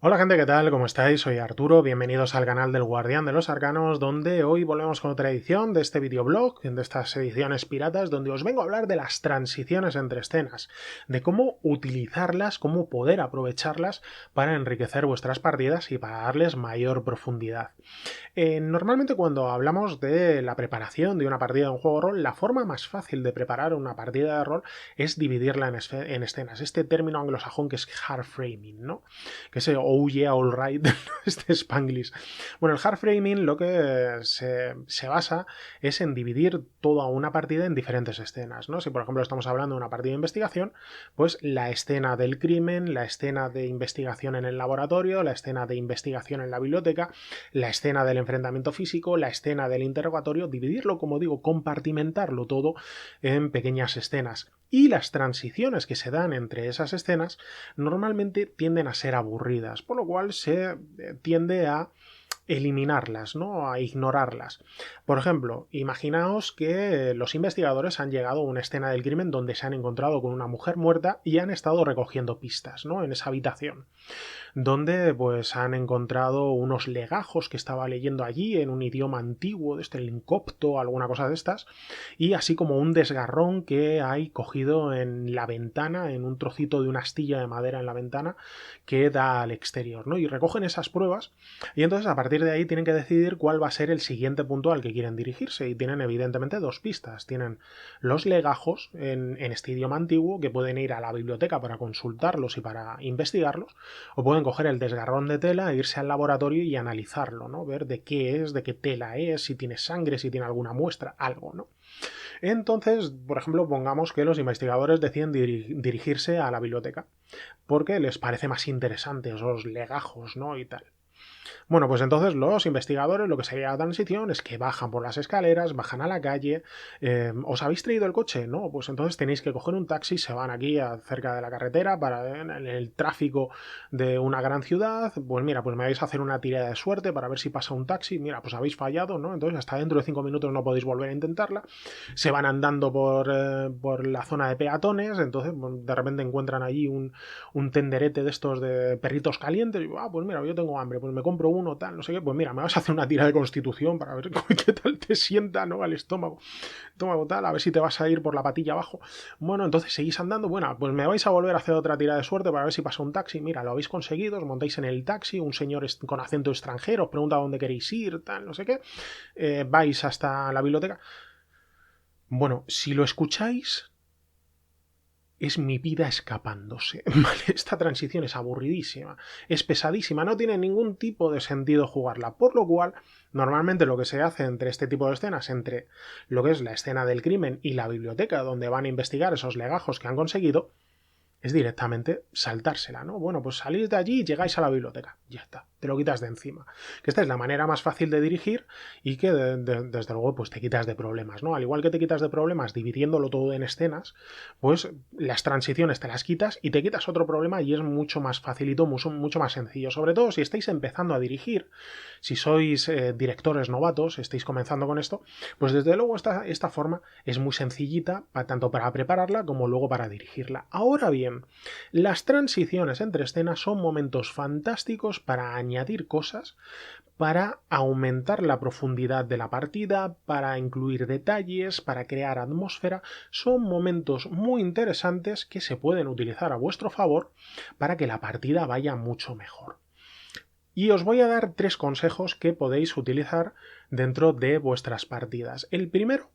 Hola gente, ¿qué tal? ¿Cómo estáis? Soy Arturo, bienvenidos al canal del Guardián de los Arcanos, donde hoy volvemos con otra edición de este videoblog, de estas ediciones piratas, donde os vengo a hablar de las transiciones entre escenas, de cómo utilizarlas, cómo poder aprovecharlas para enriquecer vuestras partidas y para darles mayor profundidad. Normalmente cuando hablamos de la preparación de una partida de un juego de rol, la forma más fácil de preparar una partida de rol es dividirla en escenas. Este término anglosajón que es hard framing, ¿no? Que es oh yeah, all right, este Spanglish. Bueno, el hard framing lo que se basa es en dividir toda una partida en diferentes escenas, ¿no? Si por ejemplo estamos hablando de una partida de investigación, pues la escena del crimen, la escena de investigación en el laboratorio, la escena de investigación en la biblioteca, la escena del enfrentamiento físico, la escena del interrogatorio, dividirlo, como digo, compartimentarlo todo en pequeñas escenas. Y las transiciones que se dan entre esas escenas normalmente tienden a ser aburridas, por lo cual se tiende a eliminarlas, ¿no? A ignorarlas. Por ejemplo, imaginaos que los investigadores han llegado a una escena del crimen donde se han encontrado con una mujer muerta y han estado recogiendo pistas, ¿no? En esa habitación donde pues han encontrado unos legajos que estaba leyendo allí en un idioma antiguo, de este el copto, alguna cosa de estas, y así como un desgarrón que hay cogido en la ventana, en un trocito de una astilla de madera en la ventana que da al exterior, ¿no? Y recogen esas pruebas y entonces a partir de ahí tienen que decidir cuál va a ser el siguiente punto al que quieren dirigirse y tienen evidentemente dos pistas. Tienen los legajos en este idioma antiguo que pueden ir a la biblioteca para consultarlos y para investigarlos o pueden coger el desgarrón de tela, irse al laboratorio y analizarlo, ¿no? Ver de qué es, de qué tela es, si tiene sangre, si tiene alguna muestra, algo, ¿no? Entonces, por ejemplo, pongamos que los investigadores deciden dirigirse a la biblioteca porque les parece más interesante esos legajos, ¿no? Y tal. Bueno, pues entonces los investigadores lo que sería la transición es que bajan por las escaleras, bajan a la calle. ¿Os habéis traído el coche? No, pues entonces tenéis que coger un taxi, se van aquí cerca de la carretera para en el tráfico de una gran ciudad. Pues mira, pues me vais a hacer una tirada de suerte para ver si pasa un taxi. Mira, pues habéis fallado, ¿no? Entonces hasta dentro de 5 minutos no podéis volver a intentarla. Se van andando por la zona de peatones, entonces pues, de repente encuentran allí un tenderete de estos de perritos calientes. Y, pues mira, yo tengo hambre, pues me compro uno, tal, no sé qué. Pues mira, me vas a hacer una tira de constitución para ver qué tal te sienta, ¿no? Al estómago tal, a ver si te vas a ir por la patilla abajo. Bueno, entonces seguís andando. Bueno, pues me vais a volver a hacer otra tira de suerte para ver si pasa un taxi. Mira, lo habéis conseguido, os montáis en el taxi, un señor con acento extranjero os pregunta dónde queréis ir, tal, no sé qué. Vais hasta la biblioteca. Bueno, si lo escucháis, es mi vida escapándose. ¿Vale? Esta transición es aburridísima, es pesadísima, no tiene ningún tipo de sentido jugarla, por lo cual normalmente lo que se hace entre este tipo de escenas, entre lo que es la escena del crimen y la biblioteca donde van a investigar esos legajos que han conseguido, es directamente saltársela, ¿no? Bueno, pues salís de allí y llegáis a la biblioteca. Ya está, te lo quitas de encima. Que esta es la manera más fácil de dirigir y que desde luego pues te quitas de problemas, ¿no? Al igual que te quitas de problemas dividiéndolo todo en escenas, pues las transiciones te las quitas y te quitas otro problema y es mucho más facilito, mucho más sencillo. Sobre todo si estáis empezando a dirigir, si sois directores novatos, estáis comenzando con esto, pues desde luego esta forma es muy sencillita, tanto para prepararla como luego para dirigirla. Ahora bien, las transiciones entre escenas son momentos fantásticos para añadir cosas, para aumentar la profundidad de la partida, para incluir detalles, para crear atmósfera. Son momentos muy interesantes que se pueden utilizar a vuestro favor para que la partida vaya mucho mejor. Y os voy a dar 3 consejos que podéis utilizar dentro de vuestras partidas. El primero,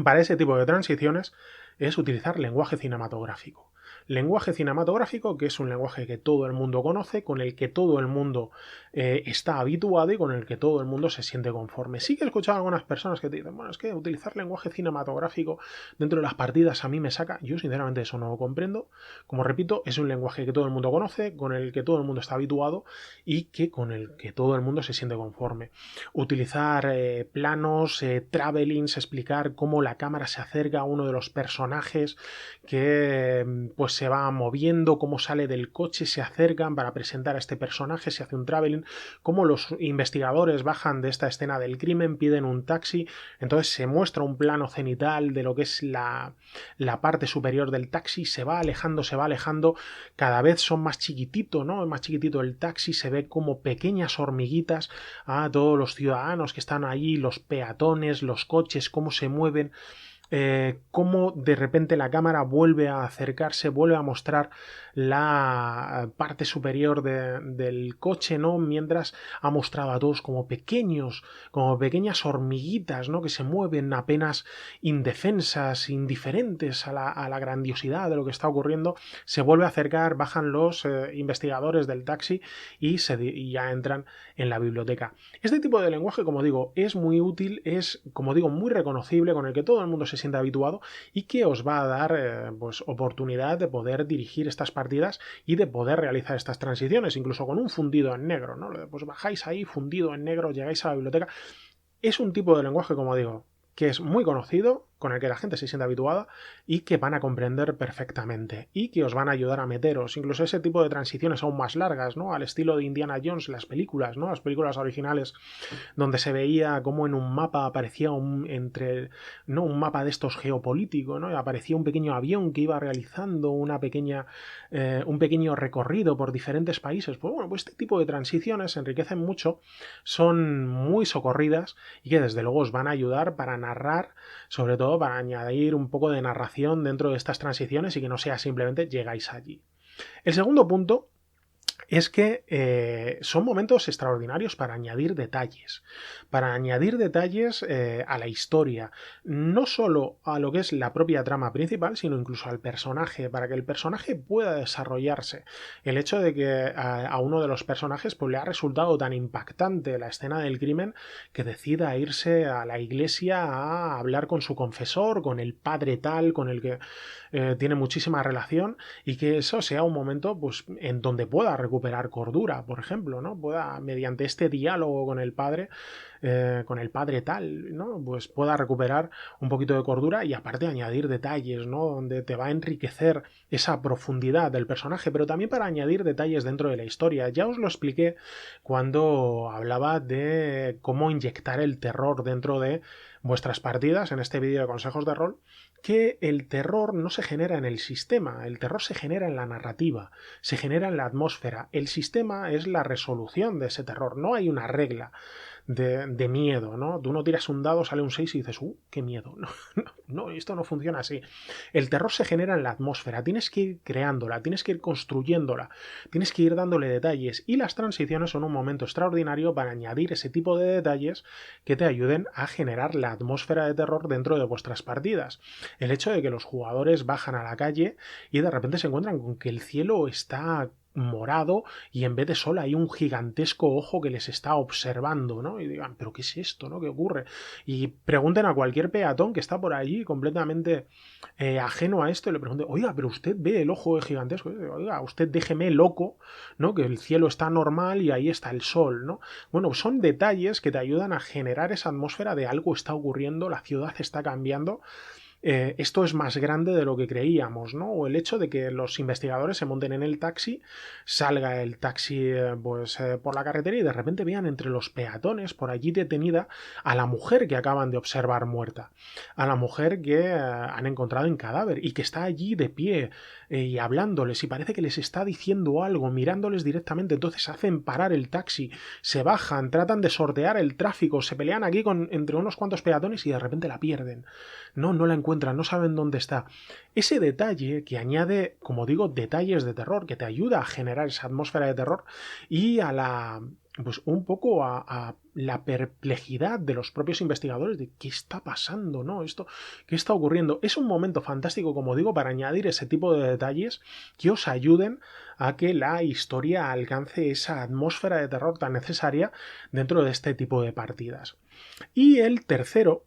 para ese tipo de transiciones, es utilizar lenguaje cinematográfico. Lenguaje cinematográfico, que es un lenguaje que todo el mundo conoce, con el que todo el mundo está habituado y con el que todo el mundo se siente conforme. Sí que he escuchado a algunas personas que te dicen, bueno, es que utilizar lenguaje cinematográfico dentro de las partidas a mí me saca. Yo sinceramente eso no lo comprendo. Como repito, es un lenguaje que todo el mundo conoce, con el que todo el mundo está habituado y que con el que todo el mundo se siente conforme. Utilizar planos, travelings, explicar cómo la cámara se acerca a uno de los personajes que pues se va moviendo, cómo sale del coche, se acercan para presentar a este personaje, se hace un traveling, cómo los investigadores bajan de esta escena del crimen, piden un taxi, entonces se muestra un plano cenital de lo que es la parte superior del taxi, se va alejando, cada vez son más chiquitito, ¿no? Más chiquitito el taxi, se ve como pequeñas hormiguitas a todos los ciudadanos que están allí, los peatones, los coches, cómo se mueven. Cómo de repente la cámara vuelve a acercarse, vuelve a mostrar la parte superior del coche, ¿no? Mientras ha mostrado a todos como pequeñas hormiguitas, ¿no? Que se mueven apenas indefensas, indiferentes a la grandiosidad de lo que está ocurriendo. Se vuelve a acercar, bajan los investigadores del taxi y ya entran en la biblioteca. Este tipo de lenguaje, como digo, es muy útil, es, como digo, muy reconocible, con el que todo el mundo se siente habituado y que os va a dar pues oportunidad de poder dirigir estas partidas y de poder realizar estas transiciones, incluso con un fundido en negro, ¿no? Pues bajáis ahí, fundido en negro, llegáis a la biblioteca. Es un tipo de lenguaje, como digo, que es muy conocido, con el que la gente se siente habituada y que van a comprender perfectamente y que os van a ayudar a meteros, incluso ese tipo de transiciones aún más largas, ¿no? Al estilo de Indiana Jones, las películas, ¿no? Las películas originales, donde se veía como en un mapa aparecía un mapa de estos geopolítico, ¿no? Y aparecía un pequeño avión que iba realizando un pequeño recorrido por diferentes países. Pues bueno, pues este tipo de transiciones enriquecen mucho, son muy socorridas y que desde luego os van a ayudar para narrar, sobre todo para añadir un poco de narración dentro de estas transiciones y que no sea simplemente llegáis allí. El segundo punto es que son momentos extraordinarios para añadir detalles a la historia, no solo a lo que es la propia trama principal, sino incluso al personaje, para que el personaje pueda desarrollarse. El hecho de que a uno de los personajes pues, le ha resultado tan impactante la escena del crimen que decida irse a la iglesia a hablar con su confesor, con el padre tal, con el que tiene muchísima relación, y que eso sea un momento pues, en donde pueda recuperar cordura, por ejemplo, ¿no? Pueda, mediante este diálogo con el padre tal, ¿no? Pues pueda recuperar un poquito de cordura y aparte añadir detalles, ¿no? Donde te va a enriquecer esa profundidad del personaje, pero también para añadir detalles dentro de la historia. Ya os lo expliqué cuando hablaba de cómo inyectar el terror dentro de vuestras partidas en este vídeo de consejos de rol, que el terror no se genera en el sistema, el terror se genera en la narrativa, se genera en la atmósfera. El sistema es la resolución de ese terror, no hay una regla de miedo, ¿no? Tú no tiras un dado, sale un 6 y dices, qué miedo. No, esto no funciona así. El terror se genera en la atmósfera, tienes que ir creándola, tienes que ir construyéndola, tienes que ir dándole detalles y las transiciones son un momento extraordinario para añadir ese tipo de detalles que te ayuden a generar la atmósfera de terror dentro de vuestras partidas. El hecho de que los jugadores bajan a la calle y de repente se encuentran con que el cielo está morado y en vez de sol hay un gigantesco ojo que les está observando, ¿no? Y digan, ¿pero qué es esto, no? ¿Qué ocurre? Y pregunten a cualquier peatón que está por allí completamente ajeno a esto y le pregunten, oiga, pero usted ve el ojo gigantesco, oiga, usted déjeme loco, ¿no? Que el cielo está normal y ahí está el sol, ¿no? Bueno, son detalles que te ayudan a generar esa atmósfera de algo está ocurriendo, la ciudad está cambiando. Esto es más grande de lo que creíamos, ¿no? O el hecho de que los investigadores se monten en el taxi, salga el taxi por la carretera y de repente vean entre los peatones por allí detenida a la mujer que acaban de observar muerta, a la mujer que han encontrado en cadáver y que está allí de pie y hablándoles y parece que les está diciendo algo, mirándoles directamente. Entonces hacen parar el taxi, se bajan, tratan de sortear el tráfico, se pelean aquí entre unos cuantos peatones y de repente la pierden. No la encuentran, no saben dónde está. Ese detalle que añade, como digo, detalles de terror, que te ayuda a generar esa atmósfera de terror y pues un poco a la perplejidad de los propios investigadores de qué está pasando, ¿no? ¿Qué está ocurriendo? Es un momento fantástico, como digo, para añadir ese tipo de detalles que os ayuden a que la historia alcance esa atmósfera de terror tan necesaria dentro de este tipo de partidas. Y el tercero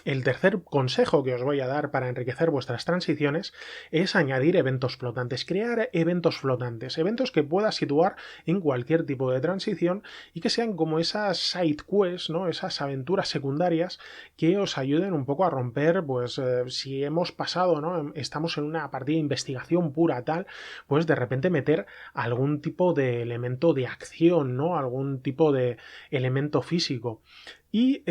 El tercer consejo que os voy a dar para enriquecer vuestras transiciones es añadir eventos flotantes, crear eventos flotantes, eventos que puedas situar en cualquier tipo de transición y que sean como esas side quests, ¿no? Esas aventuras secundarias que os ayuden un poco a romper, pues si hemos pasado, ¿no? Estamos en una partida de investigación pura tal, pues de repente meter algún tipo de elemento de acción, ¿no? Algún tipo de elemento físico. Y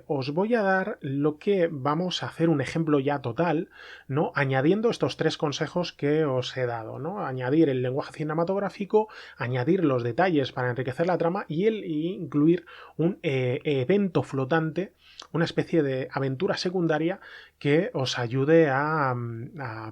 os voy a dar lo que vamos a hacer un ejemplo ya total, ¿no? Añadiendo estos tres consejos que os he dado, ¿no? Añadir el lenguaje cinematográfico, añadir los detalles para enriquecer la trama y incluir un evento flotante, una especie de aventura secundaria que os ayude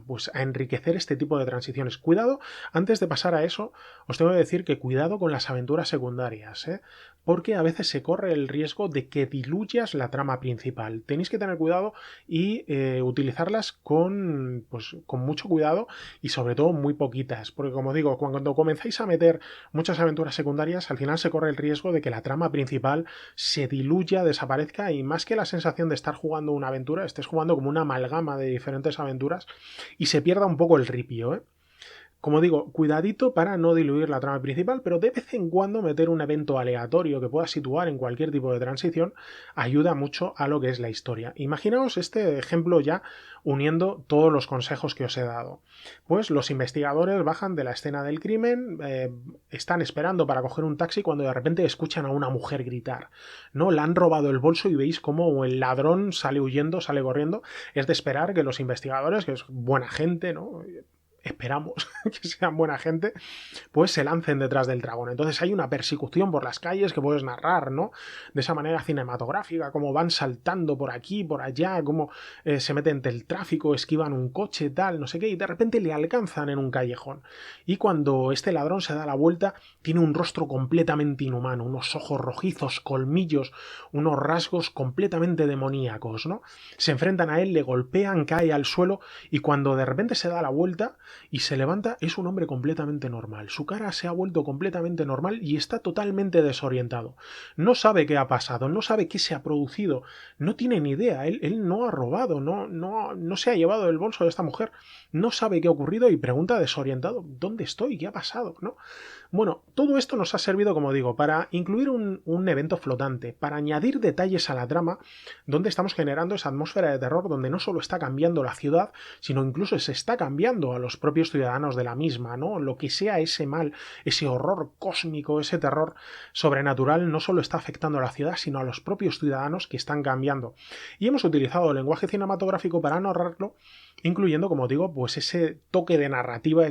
pues, a enriquecer este tipo de transiciones. Cuidado, antes de pasar a eso, os tengo que decir que cuidado con las aventuras secundarias, ¿eh? Porque a veces se corre el riesgo de que diluyas la trama principal. Tenéis que tener cuidado y utilizarlas pues, con mucho cuidado y sobre todo muy poquitas, porque como digo, cuando comenzáis a meter muchas aventuras secundarias, al final se corre el riesgo de que la trama principal se diluya, desaparezca y más que la sensación de estar jugando una aventura, estés jugando como una amalgama de diferentes aventuras y se pierda un poco el ripio, ¿eh? Como digo, cuidadito para no diluir la trama principal, pero de vez en cuando meter un evento aleatorio que pueda situar en cualquier tipo de transición ayuda mucho a lo que es la historia. Imaginaos este ejemplo ya uniendo todos los consejos que os he dado. Pues los investigadores bajan de la escena del crimen, están esperando para coger un taxi cuando de repente escuchan a una mujer gritar, ¿no? Le han robado el bolso y veis cómo el ladrón sale huyendo, sale corriendo. Es de esperar que los investigadores, que es buena gente, ¿no? Esperamos que sean buena gente, pues se lancen detrás del dragón. Entonces hay una persecución por las calles que puedes narrar, ¿no? De esa manera cinematográfica, cómo van saltando por aquí, por allá, cómo se meten entre el tráfico, esquivan un coche, tal, no sé qué, y de repente le alcanzan en un callejón. Y cuando este ladrón se da la vuelta, tiene un rostro completamente inhumano, unos ojos rojizos, colmillos, unos rasgos completamente demoníacos, ¿no? Se enfrentan a él, le golpean, cae al suelo, y cuando de repente se da la vuelta y se levanta, es un hombre completamente normal. Su cara se ha vuelto completamente normal y está totalmente desorientado. No sabe qué ha pasado, no sabe qué se ha producido, no tiene ni idea. Él no ha robado, no se ha llevado el bolso de esta mujer, no sabe qué ha ocurrido y pregunta desorientado: ¿dónde estoy? ¿Qué ha pasado? ¿No? Bueno, todo esto nos ha servido, como digo, para incluir un evento flotante, para añadir detalles a la trama, donde estamos generando esa atmósfera de terror, donde no solo está cambiando la ciudad, sino incluso se está cambiando a los propios ciudadanos de la misma, ¿no? Lo que sea ese mal, ese horror cósmico, ese terror sobrenatural, no solo está afectando a la ciudad, sino a los propios ciudadanos que están cambiando. Y hemos utilizado el lenguaje cinematográfico para narrarlo, incluyendo, como digo, pues ese toque de narrativa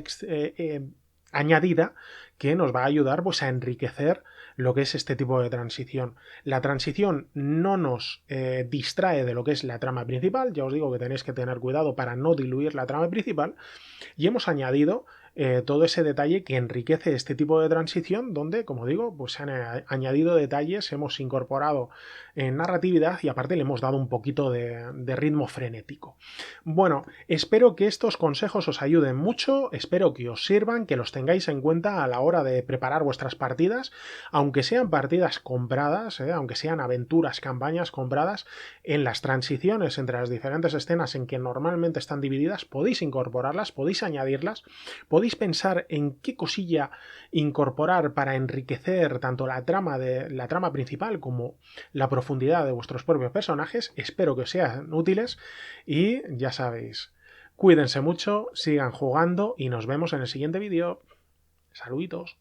añadida que nos va a ayudar pues a enriquecer lo que es este tipo de transición. La transición no nos distrae de lo que es la trama principal, ya os digo que tenéis que tener cuidado para no diluir la trama principal, y hemos añadido todo ese detalle que enriquece este tipo de transición, donde, como digo, pues se han añadido detalles, hemos incorporado narratividad y aparte le hemos dado un poquito de ritmo frenético. Bueno, espero que estos consejos os ayuden mucho, espero que os sirvan, que los tengáis en cuenta a la hora de preparar vuestras partidas, aunque sean partidas compradas, aunque sean aventuras, campañas compradas, en las transiciones entre las diferentes escenas en que normalmente están divididas, podéis incorporarlas, podéis añadirlas, podéis pensar en qué cosilla incorporar para enriquecer tanto la trama principal como la profundidad de vuestros propios personajes. Espero que os sean útiles y ya sabéis, cuídense mucho, sigan jugando y nos vemos en el siguiente vídeo. Saluditos.